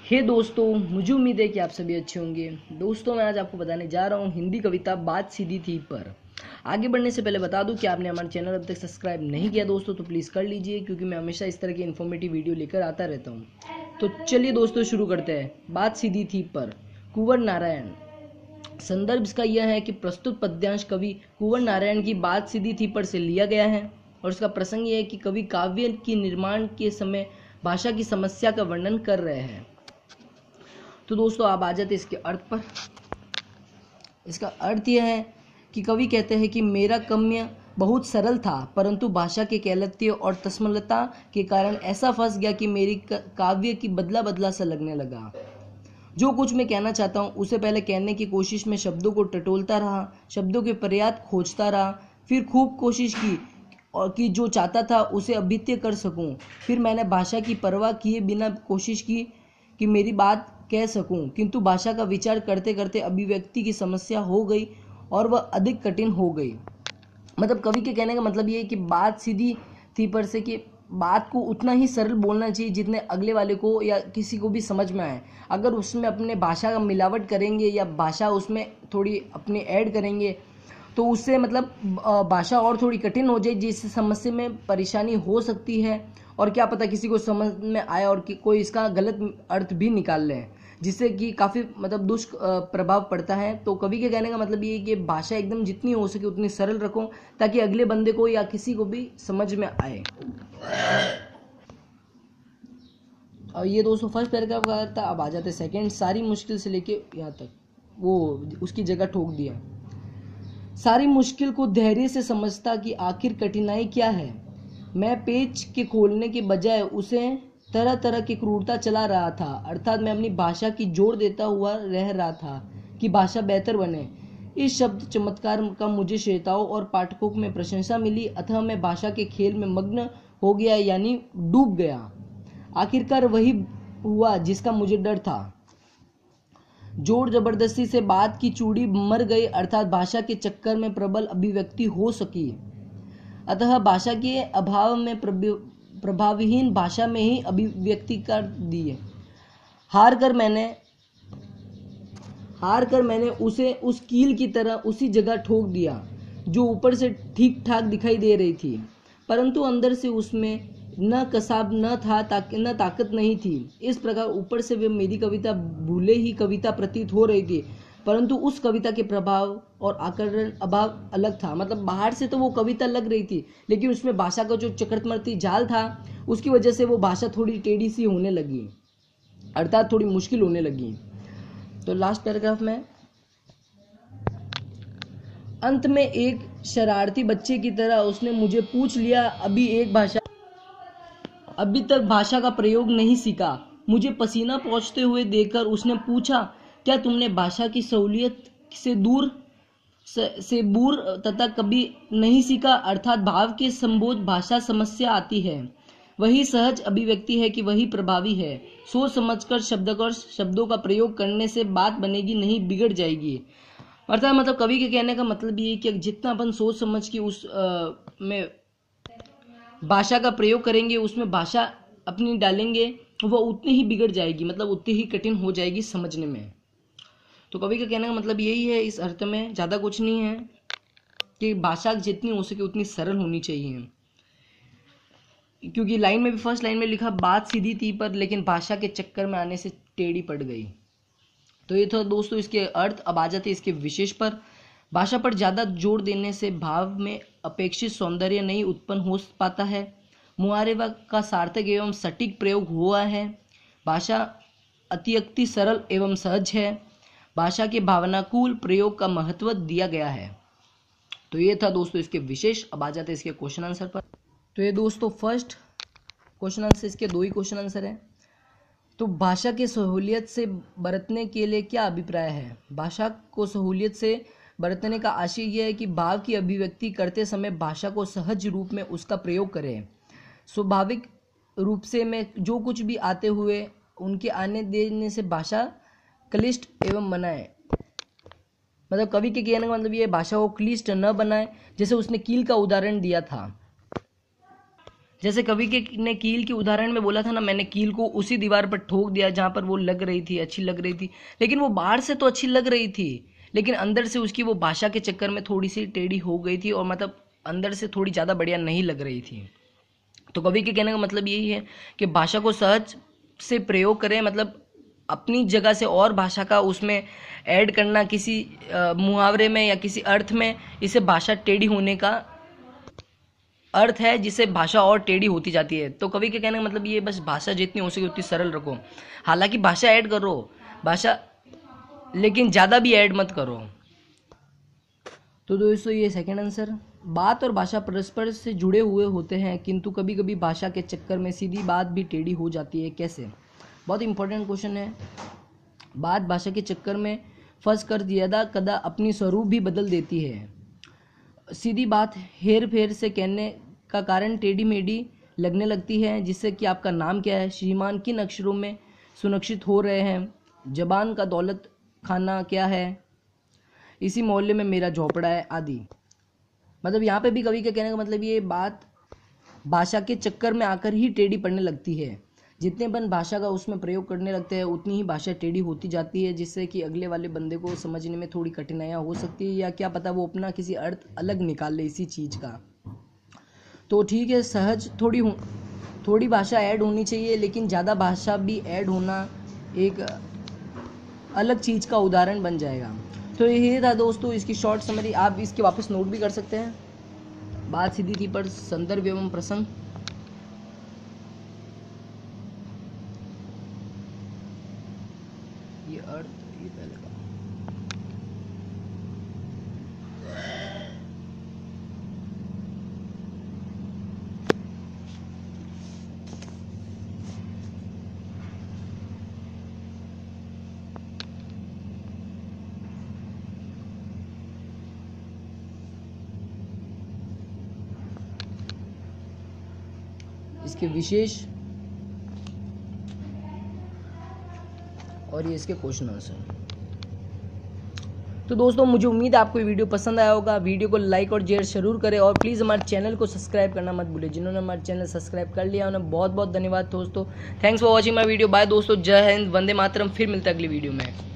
हे दोस्तों, मुझे उम्मीद है कि आप सभी अच्छे होंगे। दोस्तों, मैं आज आपको बताने जा रहा हूँ हिंदी कविता बात सीधी थी पर। आगे बढ़ने से पहले बता दूं कि आपने हमारा चैनल अब तक सब्सक्राइब नहीं किया दोस्तों तो प्लीज़ कर लीजिए, क्योंकि मैं हमेशा इस तरह की इन्फॉर्मेटिव वीडियो लेकर आता रहता हूँ। तो चलिए दोस्तों शुरू करते हैं। बात सीधी थी पर, कुंवर नारायण। संदर्भ इसका यह है कि प्रस्तुत पद्यांश कवि कुंवर नारायण की बात सीधी थी पर से लिया गया है और इसका प्रसंग यह है कि कवि काव्य के निर्माण के समय भाषा की समस्या का वर्णन कर रहे हैं। तो दोस्तों आप आ जाते इसके अर्थ पर। इसका अर्थ यह है कि कवि कहते हैं कि मेरा काव्य बहुत सरल था, परंतु भाषा के कैलत्य और तस्मलता के कारण ऐसा फंस गया कि मेरी काव्य की बदला बदला सा लगने लगा। जो कुछ मैं कहना चाहता हूँ उसे पहले कहने की कोशिश में शब्दों को टटोलता रहा, शब्दों के पर्याप्त खोजता रहा, फिर खूब कोशिश की और कि जो चाहता था उसे अभिव्यक्त कर सकूं। फिर मैंने भाषा की परवाह किए बिना कोशिश की कि मेरी बात कह सकूं, किंतु भाषा का विचार करते करते अभिव्यक्ति की समस्या हो गई और वह अधिक कठिन हो गई। मतलब कवि के कहने का मतलब ये है कि बात सीधी थी पर से कि बात को उतना ही सरल बोलना चाहिए जितने अगले वाले को या किसी को भी समझ में आए। अगर उसमें अपने भाषा का मिलावट करेंगे या भाषा उसमें थोड़ी अपनी ऐड करेंगे तो उससे मतलब भाषा और थोड़ी कठिन हो जाए, जिससे समस्या में परेशानी हो सकती है। और क्या पता किसी को समझ में आए और कोई इसका गलत अर्थ भी निकाल ले, जिससे कि काफ़ी मतलब दुष्प्रभाव पड़ता है। तो कवि के कहने का मतलब ये है कि भाषा एकदम जितनी हो सके उतनी सरल रखो ताकि अगले बंदे को या किसी को भी समझ में आए। और ये दोस्तों फर्स्ट पैराग्राफ का था। अब आ जाते सेकंड। सारी मुश्किल से लेके यहाँ तक वो उसकी जगह ठोक दिया। सारी मुश्किल को धैर्य से समझता कि आखिर कठिनाई क्या है। मैं पेच के खोलने के बजाय उसे तरह तरह की क्रूरता चला रहा था, अर्थात मैं अपनी भाषा की जोड़ देता हुआ रह रहा था कि भाषा बेहतर बने। इस शब्द चमत्कार का मुझे श्रोताओं और पाठकों में प्रशंसा मिली, अतः मैं भाषा के खेल में मग्न हो गया, यानी डूब गया। आखिरकार वही हुआ जिसका मुझे डर था। जोर जबरदस्ती से बात की चूड़ी मर गई, अर्थात भाषा के चक्कर में प्रबल अभिव्यक्ति हो सकी। अतः भाषा के अभाव में प्रभावहीन भाषा में ही अभिव्यक्ति कर दिए। हार कर मैंने उसे उस कील की तरह उसी जगह ठोक दिया जो ऊपर से ठीक ठाक दिखाई दे रही थी, परंतु अंदर से उसमें न कसाब न था, न ताकत नहीं थी। इस प्रकार ऊपर से वे मेरी कविता भूले ही कविता प्रतीत हो रही थी, परंतु उस कविता के प्रभाव और आकर्षण अभाव अलग था। मतलब बाहर से तो वो कविता लग रही थी, लेकिन उसमें भाषा का जो चक्रवर्ती जाल था उसकी वजह से वो भाषा थोड़ी टेढ़ी सी होने लगी, अर्थात थोड़ी मुश्किल होने लगी। तो लास्ट पैराग्राफ में अंत में एक शरारती बच्चे की तरह उसने मुझे पूछ लिया, अभी तक भाषा का प्रयोग नहीं सीखा। मुझे पसीना पहुंचते हुए देखकर उसने पूछा, क्या तुमने भाषा की सहूलियत से दूर तथा कभी नहीं सीखा, अर्थात भाव के संबोध भाषा समस्या आती है। वही सहज अभिव्यक्ति है कि वही प्रभावी है। सोच समझकर शब्दों का प्रयोग करने से बात बनेगी, नहीं बिगड़ जाएगी। अर्थात मतलब कवि के कहने का मतलब ये है कि जितना अपन सोच समझ के उस में भाषा का प्रयोग करेंगे, उसमें भाषा अपनी डालेंगे, वह उतनी ही बिगड़ जाएगी, मतलब उतनी ही कठिन हो जाएगी समझने में। तो कवि का कहने का मतलब यही है इस अर्थ में, ज़्यादा कुछ नहीं है, कि भाषा जितनी हो सके उतनी सरल होनी चाहिए। क्योंकि लाइन में भी फर्स्ट लाइन में लिखा बात सीधी थी पर, लेकिन भाषा के चक्कर में आने से टेढ़ी पड़ गई। तो ये था दोस्तों इसके अर्थ। अब आ जाते इसके विशेष पर। भाषा पर ज़्यादा जोर देने से भाव में अपेक्षित सौंदर्य नहीं उत्पन्न हो पाता है। मुहावरे का सार्थक एवं सटीक प्रयोग हुआ है। भाषा अत्यक्ति सरल एवं सहज है। भाषा के भावनाकुल प्रयोग का महत्व दिया गया है। तो ये था दोस्तों इसके विशेष। अब आ जाते हैं इसके क्वेश्चन आंसर पर। तो ये दोस्तों फर्स्ट क्वेश्चन आंसर, इसके 2 ही क्वेश्चन आंसर है। तो भाषा के सहूलियत से बरतने के लिए क्या अभिप्राय है। भाषा को सहूलियत से बरतने का आशय यह है कि भाव की अभिव्यक्ति करते समय भाषा को सहज रूप में उसका प्रयोग करें। स्वाभाविक रूप से में जो कुछ भी आते हुए उनके आने देने से भाषा क्लिष्ट एवं बनाए। मतलब कवि के कहने का मतलब ये भाषा को क्लिष्ट न बनाए, जैसे उसने कील का उदाहरण दिया था। जैसे कवि के ने कील के उदाहरण में बोला था ना, मैंने कील को उसी दीवार पर ठोक दिया जहाँ पर वो लग रही थी, अच्छी लग रही थी, लेकिन वो बाहर से तो अच्छी लग रही थी, लेकिन अंदर से उसकी वो भाषा के चक्कर में थोड़ी सी टेढ़ी हो गई थी, और मतलब अंदर से थोड़ी ज़्यादा बढ़िया नहीं लग रही थी। तो कवि के कहने का मतलब यही है कि भाषा को सहज से प्रयोग करें, मतलब अपनी जगह से और भाषा का उसमें ऐड करना किसी मुहावरे में या किसी अर्थ में, इसे भाषा टेढ़ी होने का अर्थ है, जिससे भाषा और टेढ़ी होती जाती है। तो कवि के कहने का मतलब ये, बस भाषा जितनी हो सके उतनी सरल रखो। हालांकि भाषा ऐड करो, भाषा, लेकिन ज़्यादा भी ऐड मत करो। तो दोस्तों ये सेकंड आंसर। बात और भाषा परस्पर से जुड़े हुए होते हैं, किंतु कभी कभी भाषा के चक्कर में सीधी बात भी टेढ़ी हो जाती है। कैसे? बहुत इंपॉर्टेंट क्वेश्चन है। बात भाषा के चक्कर में फंस कर यदा कदा अपनी स्वरूप भी बदल देती है। सीधी बात हेर फेर से कहने का कारण टेढ़ी मेढ़ी लगने लगती है, जिससे कि आपका नाम क्या है, श्रीमान किन अक्षरों में सुनक्षित हो रहे हैं, जबान का दौलत खाना क्या है, इसी मोहल्ले में मेरा झोपड़ा है, आदि। मतलब यहाँ पे भी कवि के कहने का मतलब ये, बात भाषा के चक्कर में आकर ही टेढ़ी पड़ने लगती है। जितने अपन भाषा का उसमें प्रयोग करने लगते हैं उतनी ही भाषा टेढ़ी होती जाती है, जिससे कि अगले वाले बंदे को समझने में थोड़ी कठिनाइयाँ हो सकती है, या क्या पता वो अपना किसी अर्थ अलग निकाल ले इसी चीज़ का। तो ठीक है, सहज थोड़ी भाषा ऐड होनी चाहिए, लेकिन ज़्यादा भाषा भी ऐड होना एक अलग चीज़ का उदाहरण बन जाएगा। तो यही था दोस्तों इसकी शॉर्ट समरी। आप इसके वापस नोट भी कर सकते हैं। बात सीधी थी पर संदर्भ एवं प्रसंग। ये अर्थ, ये पहले का। इसके विशेष और ये इसके क्वेश्चन आंसर। तो दोस्तों मुझे उम्मीद है आपको ये वीडियो पसंद आया होगा। वीडियो को लाइक और शेयर जरूर करें, और प्लीज़ हमारे चैनल को सब्सक्राइब करना मत भूलें। जिन्होंने हमारे चैनल सब्सक्राइब कर लिया उन्हें बहुत बहुत धन्यवाद दोस्तों। Thanks for watching my video. Bye दोस्तों, जय हिंद, वंदे मातरम। फिर मिलते हैं अगली वीडियो में।